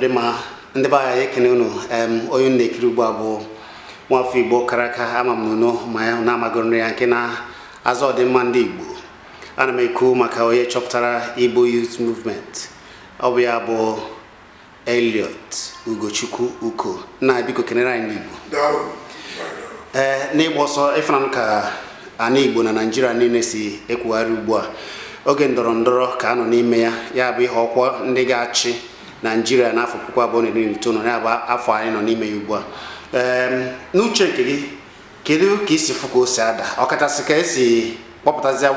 Rima ndeba ekene unu onye na-ekiri ugbu a bụ nwafọ Igbo karaka ama m n'unu ma na amagoro ya nke na azọ dị mma ndị Igbo. Ana m ekwu maka onye chọpụtara Igbo Youth Movement. Ọ bụ ya bụ Eliot Ugochukwu-Uko. Na biko kenere anyị ndị Igbo. N'ịgba ọsọ ịfụnanụ ka ana Igbo na Naịjirịa niile si ekwugharị ugbu a. Oge ndọrọndọrọ ka anọ n'ime ya, ya bụ ihe ọkwa ndị ga-achị Nigeria n'afọ 2019 ya bụ afọ anyị nọ n'ime ya ugbu a. N'uche nke gị, kedu ka isi fụ ka o si ada? Ọkachasị ka esi kpọpụtazia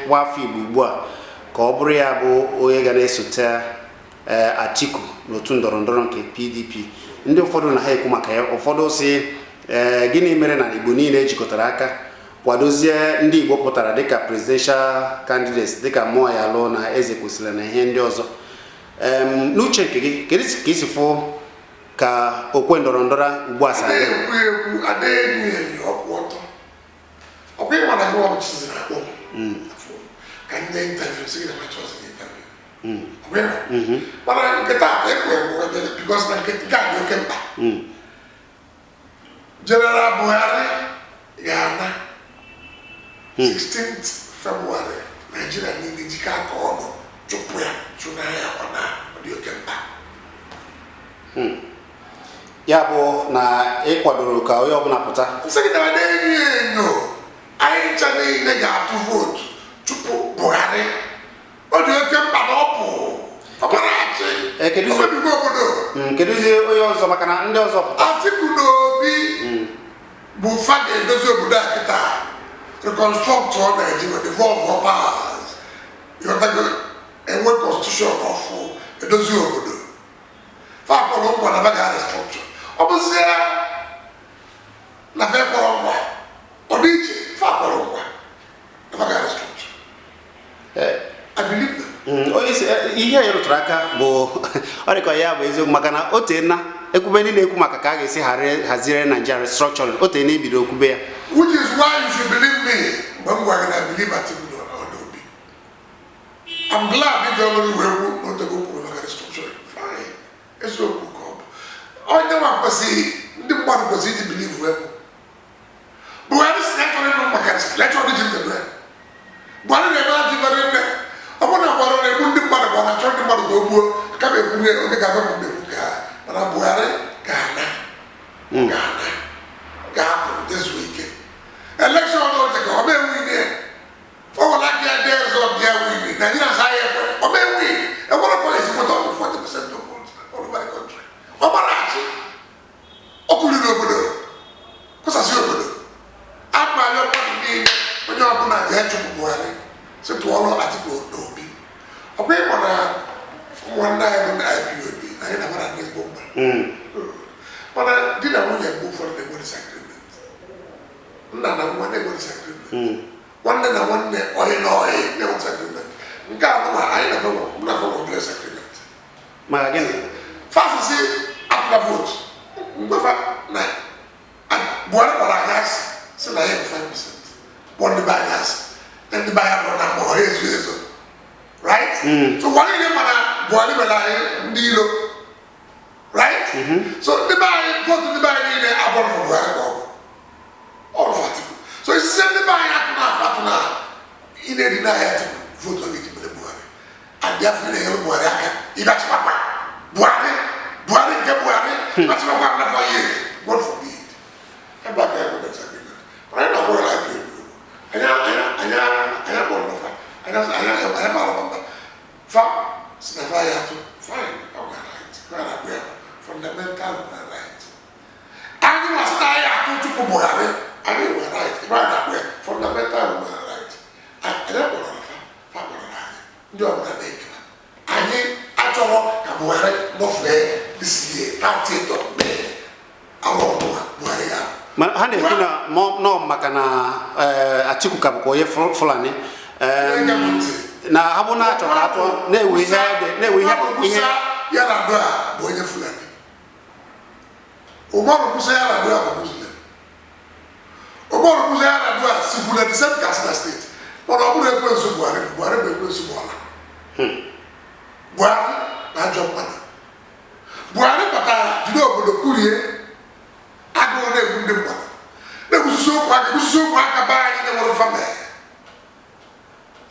nwafọ Igbo ugbu a ka ọ bụrụ ya bụ onye ga na-esote Atiku n'otu ndọrọndọrọ nke PDP. Ndị ụfọdụ na ha ekwu maka ya, ụfọdụ si gịnị mere na Igbo niile ejikọtara aka kwadozie ndị Igbo pụtara dịka presidential candidates dịka Moyalo na Ezekwesili na ihe ndị ọzọ. N'uche nke gị, kedu ka isi fụ ka okwe ndọrọndọrọ ugbu a sara General Buhari Ghana 16th February Nigeria need jika ka ọnụ chụpụ ya chụna ya ọna dị oke mkpa. Ya bụ na ịkwadoro ka onye ọbụla pụta. Nsegidara na-enyo anyị ncha niile ga-atụ vootu chụpụ Buhari. Ọ dị oke mkpa na ọ pụ ọbara achị obibi obodo. Kedụzie onye ọzọ maka na ndị ọzọ pụta? Atiku na Obi bụ fa ga-edozi obodo a kịta reconstruct Nigeria, devolve our powers. You have to enwe constitution of edozi obodo. Fa kpọrọ ngwa na baga restructure. Ọ bụzie na fa kpọrọ ngwa ọ dị iche fa kpọrọ ngwa na baga restructure. I believe that. Ihe ya rụtụrụ aka bụ ọ dịka ya bụ eziokwu maka na ote na ekwube ndị na-ekwu maka ka a ga-esi hazire Nigeria restructuring ote na ebido okwube ya. Which is why you should believe me when I believe Atiku or Obi. I'm glad you don't know not to go for a restructuring. Fine. It's so cool. I never see the one who to believe well. But I just naturally know my case. Let's all begin to do it. But I never did it. I want to borrow a good mother, but I tried to go come and put it on the government. But I'm Ghana this weekend. Election no take obe win there. Oh like there is up there winning. Nigerians higher obe win. And what police put on 40% of votes all over the country. Obarachi. Okulu obodo. Kosa si obodo. Atma yo party be when you open at the head of Buhari. So to all Atiku Obi. Obe mona one night on the IPOB. I never had this bomb. But I didn't want to move for the disagreement. Nana one day disagreement. One day I want the oil, no disagreement. God, I never want disagreement. My again. Fast say after vote. Never night. And Buhari Balagas, so I have 5%. One the buyers, then the buyer on more is right? So one of them Buhari Balagas, Dilo. Right? So the buy go to the buy in the above for Buhari. All of it. So it's send the buy at in a denial to vote on it with the Buhari. And definitely Buhari. That's Papa. Buhari get Buhari. That's what I'm for years. God forbid. I'm back there with that agreement. But I know what I do. I am one of them. I am all of them. Fine. Okay. Fundamental right. I was tired to Buhari. I mean, we're right. Right. Fundamental right. I don't know if I'm right. You are not making it. I mean, I told Buhari not fair this year. That's it. I want Buhari. Hane kuna no makana Atiku kabuko ye fulani. Na habuna chokato ne we have yala doa boye fulani. Omaro kusa yala doa Muslim. Omaro kusa yala doa sibula the same Katsina state. But Obu dey go so Buhari dey go so Buhari. Buhari na job man. Buhari batara jide obodo kurie agụụ na-egbu ndị mmadụ na-egbususi okwu aka baa anyị na-enwere famịlị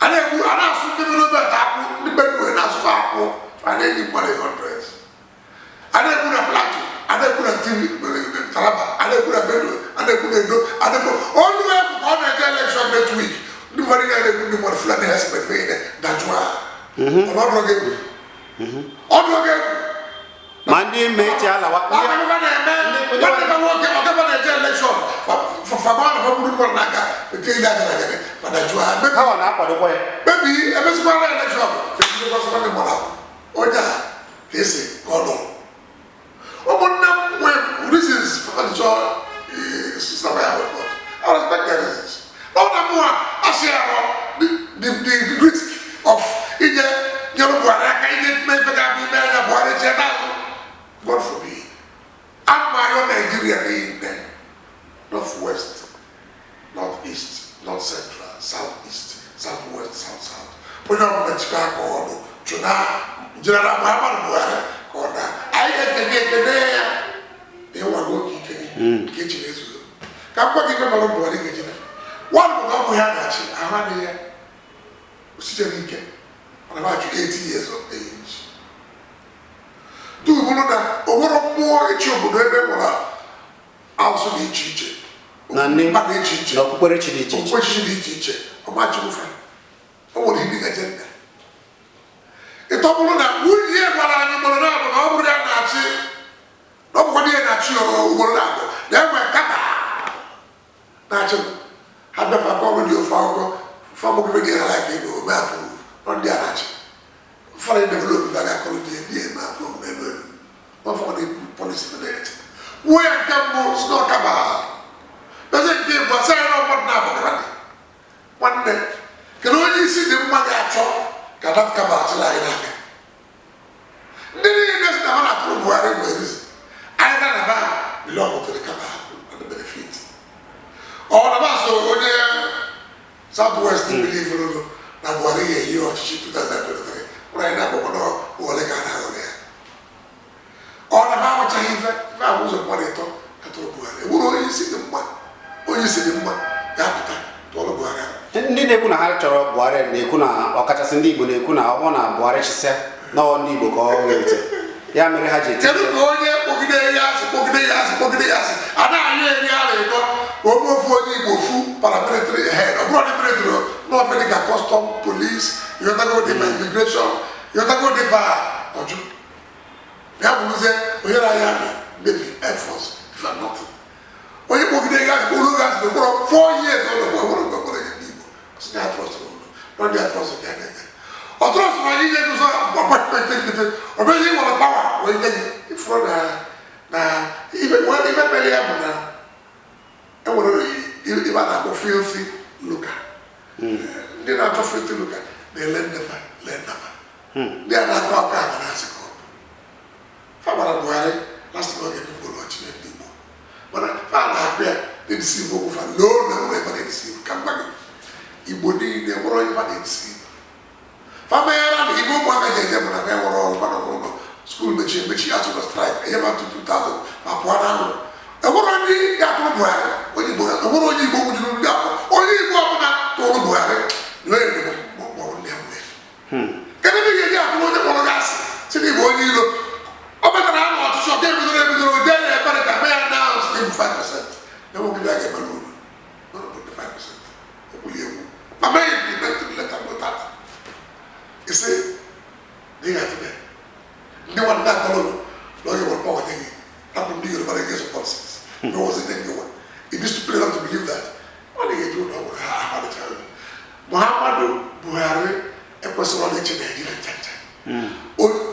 a na-asụ ndị gọọmenti akwụ ndị benue na-asụfa akwụ a na-enyi mmadụ 100 a na-egbu na plateau a na-egbu na taraba a na-egbu na benue a na-egbu na edo a na-egbu ọnụ egwu ka ọ na-eje elekshọn next week ndị mmadụ na-egbu ndị mmadụ fulani hesmet niile dajụa ọdụrụ gị egwu ma ndị mechi alawa ọgaba na-eje elekshọn fagbanụ fagburu mmadụ n'aka ete ile agara agara fadajụa ha na-akwadokwa ya mebi emesikwara elekshọn fesirikọsịkwa ndị mmadụ onye a ka esi ka ọ nọrọ ụmụnne m nwee reasons fadajụọ sister ya report I respect their reasons ọ na mụ a asị arọ the risk of ije nyere Buhari aka ije mmefe ga-abụ ime anya Buhari chee n'azụ God forbid amayo Nigeria niile northwest northeast north central southeast southwest south onye ọbụla chịkọ aka ọnụ chụna General Muhammadu Buhari ka ọ na anyị ekene ya ịnwago oke ike nke echi na-ezuzo ka mkpa gị mara Buhari ga-ejina nwadụ bụ na ọ bụ ya na-achị ahụ adịghị ya osichere ike ọ na-achụ 80 years of age bụrụ na o nwere mmụọ ịchị obodo ebe nwere asụ dị iche iche na mmadụ iche iche na okpukperechi dị iche iche ọmachukwu o nwere ihe gaje nna ịtọ bụrụ na nwunye gwara anyị ugboro na-abụ na ọ bụrụ ya na-achị na ọ bụkwa ihe na-achị ugboro na-abụ na enwe kaba na-achị ha bịafa ka ọrụ dị ofe akụkọ famogbe dị ala ka ego ome apụ nọ ndị a na-achị foreign development that I call the DMA problem. Not for the policy for that. We are Gambo, Snow Kaba. Doesn't give us a lot now. One day, can only see the Magacho, cannot come out like that. The leaders never have to worry with this. I never belong to the Kaba and the benefit. All of us over Southwest believe that Buhari a year or 2023. Right now, we're going to all the how much I was a monitor at Buhari. We only see the man, only see the man, to all Buhari. Ndị na-ekwu na ha chọrọ Buhari na-ekwu na ọkachasị ndị Igbo na-ekwu na ọ na Buhari chịsịa na ọ ndị Igbo ka ọ wete ya mere ha ji eti kedu ka onye kpọgide ya asị a na-anyụ eri ala ịtọ onye ofu onye Igbo fu paramilitary head ọ bụrụ ndị military n'ofe dịka custom police you gotta go deeper immigration you gotta go deeper ọjụ ya bụrụzie onye na-anya Navy Air Force if I'm not onye kpọgide ya asị kpọrọ gasị n'okpọrọ 4 years ọgbọrọ ya n'Igbo si na trust not their trust ya na-eme ọ trust na anyị nye gụzọ gbakpakpekete ọ bụghị ịnwere pawa wee nye gị ifụrụ na ife mere ya bụ na enwere ibe a na-akpọ filthy lucre ndị na-achọ filthy lucre na-ele nnefa ndị a na-akọ aka aga na-asị ka ọ bụ fabara Buhari last oge bụrụ ọchịchị ndị Igbo mana fa na-akụ ya na-edisivu ogwụfa loo na nwere ebe na-edisivu ka mgba gị Igbo niile nwere onye fa na-edisivu famera na Igbo ụmụaka ji eje bụ na ka enwere ọrụ mana n'ụlọ skuul mechi atụ na straik enye ma 2000 ma pụọ n'ahụ enwere ndị ga-atụrụ Buhari onye Igbo enwere onye Igbo nwụjuru ndị akwụ onye Igbo ọbụla tụrụ Buhari na onye Igbo maọbụ ndị amụrụ kedu ebe ị ga-eji atụrụ onye kpọrọ gị asị si na Igbo onye ilo ọ batara ahụ ọchịchị ọga ebidoro dee ya ebere ka mee ya na ahụ si ebu 5% na nwogide a ga-ebere unu 5% ekwuli egwu ma mee ya implemented leta notata isi dị ya tụbe ndị nwa ndị akọrọ na onye nwere power thing hapụ ndị Yoruba against policies no wasn't anyone it is to play to believe that ọ na-eji ụlọ ọgwụrụ ha amadịchara Muhammadu Buhari ekwesịrị ọla eche Naijiria nchacha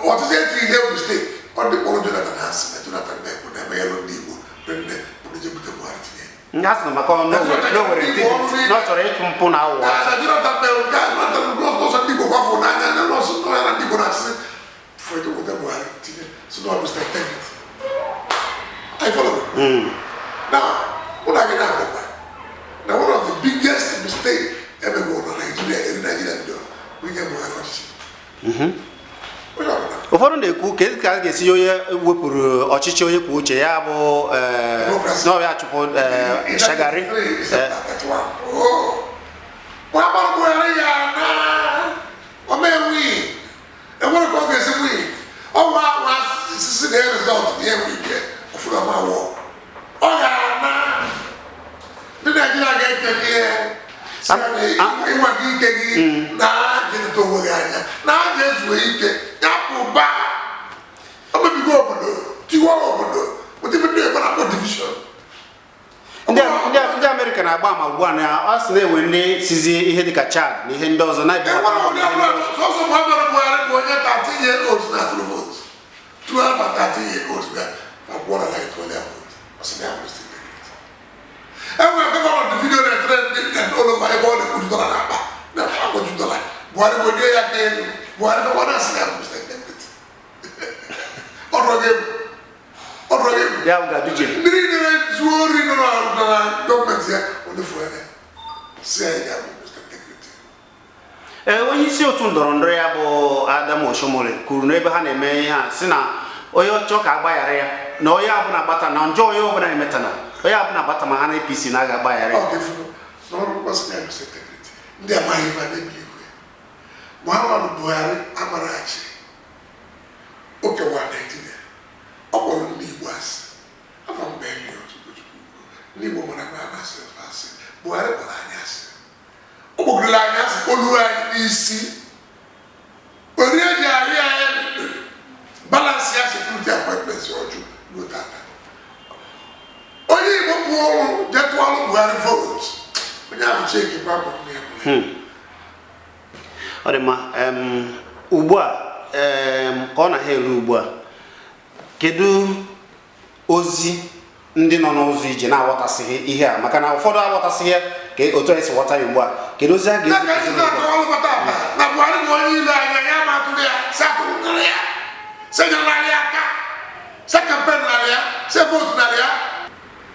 ọtụtụ eti ihe mistake ọ dị kpọrọ Jonathan Hansi na Jonathan na-ekwu na eme ya ndị Igbo rende pụrụ je bute Buhari tinye ndị asị na maka ọ chọrọ ịtụ mpụ na awụ Jonathan mere nke ọsọ ndị Igbo kwafụ n'anya na nọọsụ nọ ya na ndị Igbo na-achịsị fọdụ bute Buhari tinye so na ọ bụ statement I follow now ụlọ gị na-agbakwa na one of the biggest mistake ebe bụ na Nigeria bido bụ inye Buhari ọchịchị ụfọdụ na-ekwu ka a ga-esi onye wepụrụ ọchịchị onye kwuo uche ya bụ n'ọbịa chụpụ Shagari Muhammadu Buhari ya na omewi enwere ka ọ ga-esi win ọnwa anwa sisi na result na enwe ike ọfụrụ ọma wọ ọ ga na ndị Naijiria ga-eke gị ịnwa gị ike gị na jenita onwe gị anya na aja ezuwe ike ya pụba omebigo obodo tiwa obodo ụdịbe ndị ebe na-akpọ divishọn ndị Amerịka na-agba ama ugbu a na ọ sị na-enwe ndị sizi ihe dịka Chad na ihe ndị ọzọ ọzọ Muhammadu Buhari bụ onye 13 years old na atụrụ votu 12 and 13 years old ga-akwụọ na itolia votu enwere gọvanọ dị vidio na-etere ndị olova ebe ọ na-ekpuju dọla na akpa na akpọju dọla Buhari bụ onye ya ka elu Buhari bụ onye asị na Mr. Integrity ọdụrụ egwu ya ga-aduje ndị niile zuo ori nọ na gọọmenti ya onye fụrụ anya si ya ya bụ Mr. Integrity. Onye isi otu ndọrọ ndọrọ ya bụ Adam Oshomole kwuru n'ebe ha na-eme ihe a si na onye ọchọ ka agbaghara ya na onye abụla agbata na njọ onye ọbụla na-emeta na onye abụla agbata ma ha na APC na aga agbaghara ya ndị amaghị ife na-ebili igwe Muhammadu Buhari amarachi okewa Naijiria ọ kpọrọ ndị Igbo asị afọ mgbe Eliot Ugochukwu-Uko ndị Igbo mara na anasị asị Buhari kpọrọ anyị asị ọ kpọgidere anyị asị olu anyị n'isi ori eji arị anyị balansị ya sekuriti apọtmenti ọjụ ruo tata onye Igbo pụọ ọrụ jetụ ọrụ Buhari votu onye ahụ cheki kwakọ ya ọ dị mma ugbu a ka ọ na ha eru ugbu a kedu ozi ndị nọ n'ụzọ ije na-aghọtasịghị ihe a maka na ụfọdụ aghọtasịghị ya ka otu anyị si ghọta ya ugbu a kedu ozi a ga-ezi na Buhari bụ onye ile anya ya ma atụrụ ya si atụrụ narị ya si nyararị aka si kampen narị ya si votu narị ya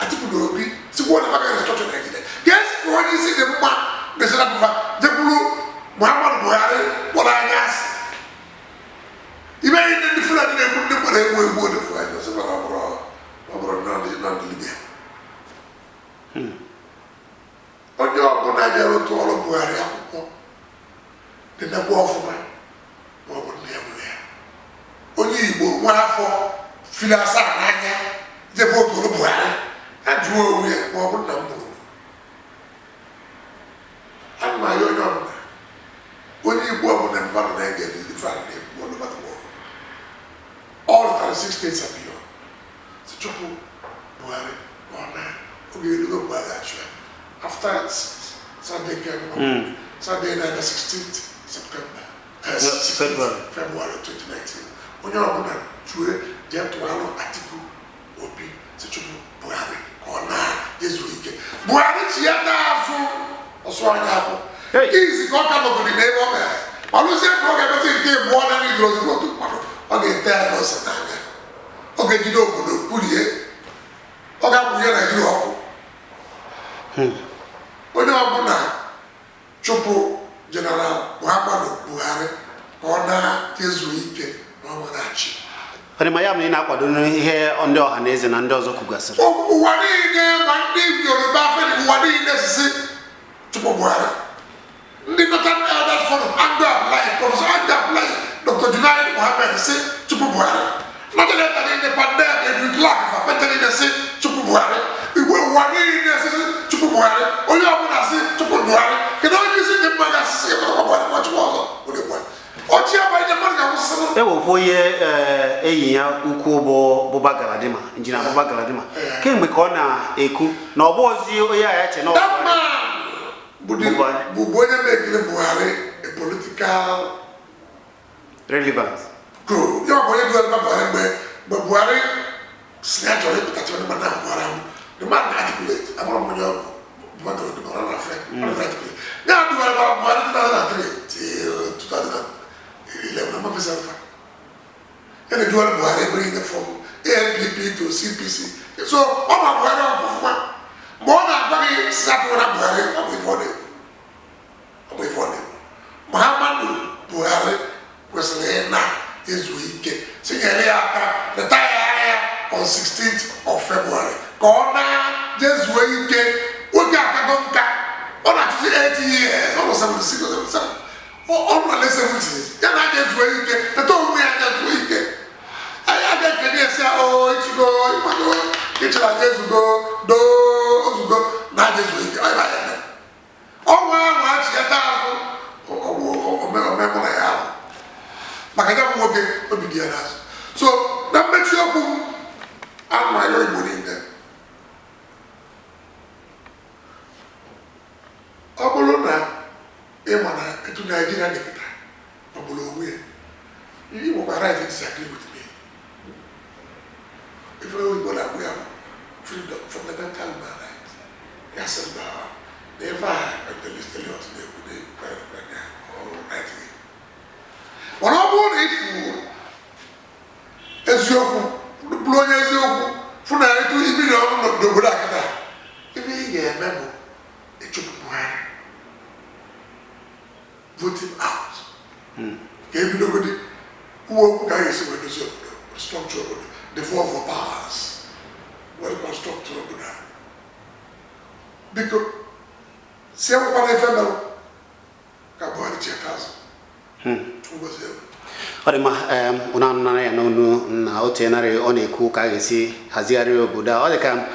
Atiku na Obi sikwa na maka restrọchọ Naijiria ga-esi ka onye isi dị mma mesara bụfa jekwuru Muhammadu Buhari kpọrọ anya asị ibe anyị ndị Fulani na-egbu ndị kpọrọ egwu onye Fulani ọsọ ọ bụrụ na ndị Libya onye ọbụla jere otu ọrụ Buhari akwụkwọ dị na-egbu ọfụma ma ọ bụ na ya gburu ya onye Igbo nwa afọ fili asaa n'anya jebe otu ọrụ Buhari a jụọ onwe ya ma ọ bụ na m gburu ana m anya onye ọbụla onye Igbo ọbụla mmadụ na-ege ndị Fulani na-egbu ọnụ mmadụ all 36 states and beyond. So Chukwu Buhari after Sunday Sunday night, the 16th September, February 2019. Onye ọbụla chue jee tụalụ Atiku Obi si Chukwu Buhari ka ọ na-ezu ike. Buhari chi ya azụ ọsụ anya akwụ. Izi ka ọ ka nọgodi n'ebe ọ mere. Ọlụzie ka ọ ga-emezi nke mụọ na ndị ozi n'otu mmadụ. Ọ ga-ete ya n'ọsọ n'anya. Ọ ga-ejide obodo kwurie. Ọ ga-akwụnye Naijiria ọkụ. Onye ọbụla chụpụ General Muhammadu Buhari ka ọ na-ezu ike n'ọnwa na-achị. Ọ dị ma ya bụ na ị na-akwado ihe ndị Ohanaeze na ndị ọzọ kwugasịrị. Ụwa niile ma ndị Yoruba afọ ụwa niile sisi chụpụ Buhari. Ndị Northern Elders Forum, Andrew Abdullahi, Professor Andrew Abdullahi, Dr. Junaid Mohammed si chụpụ Buhari. Northern Elders Independent, Edwin Clark, Fafetani si chụpụ Buhari. Igwe ụwa niile si chụpụ Buhari. Onye ọbụla si chụpụ Buhari. Kedu onye isi ndị mmadụ asịsị ebe Buhari ma chụpụ ọzọ? Ọchị abanye mmadụ ga-akwụsịrị. Ewepụ onye enyi ya ukwu bụ Buba Galadima, Injinia Buba Galadima. Kemgbe ka ọ na-ekwu na ọ bụ ozi onye a ya che na bụ onye na-ekiri Buhari a political relevance. Go. Ya bụ onye duwara Buhari mgbe Buhari si ya chọrọ ịpụtacha onye mmadụ Buhari ahụ. The man articulate. Amụrụ m onye ọgụ Buba Galadima ọ na-articulate. Ya duwara Buhari 2003 till 2011 I'm officer of and the dual Buhari bring it from ANPP to CPC. So all my Buhari more than very sat on Buhari I'm with Muhammadu Buhari was na is weak jezuo ike oge akago nka ọ na-achụzi 80 years ọ nọ 76 or 77 ọ nọ na 70 ya na jezuo ike ete onwe ya jezuo ike a ga-ekene esi o ichigo ịkwado ịchara jezugo doo ozugo na jezuo ike ọ ya eme ọnwa ahụ achịata azụ omemụ na ya ahụ maka ya bụ nwoke obi dị ya n'azụ so na mmechi okwu anụmanụ Igbo niile ọ bụrụ na ịma na etu Naijiria dịpụta ọ bụrụ onwe ya you will right to disagree with me. If we have freedom, fundamental human rights, yes, and never Evangelist Eliot Ugochukwu-Uko. When I born it, as you blow as you for now to be on the Buddha. If you get a memo, it should be vote him out. Gave nobody who guys who were structure the four of powers. What was structure of that? Because see what I found Buhari checkers. Who was there? Odema unanana ya nonu na otenare ọ na-ekwu ka ga-esi hazigharị obodo ọ dịka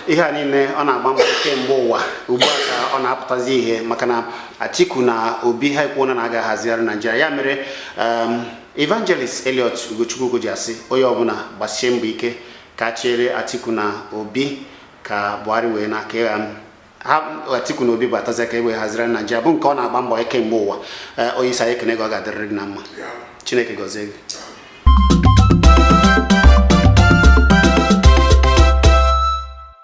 ihe a niile ọ na-agba mbọ kemgbe ụwa ugbu a ka ọ na-apụtazi ihe maka na Atiku na Obi ha kwuo na aga hazigharị Nigeria ya mere Evangelist Eliot Ugochukwu-Uko ji asị onye ọbụla gbasie mbọ ike ka chere Atiku na Obi ka Buhari wee na ka Atiku na Obi batazie ka ewee hazigharị Nigeria bụ nke ọ na-agba mbọ kemgbe ụwa onye isi anyị ekene ga ọ ga-adịrịrị na mma Chineke gọzie gị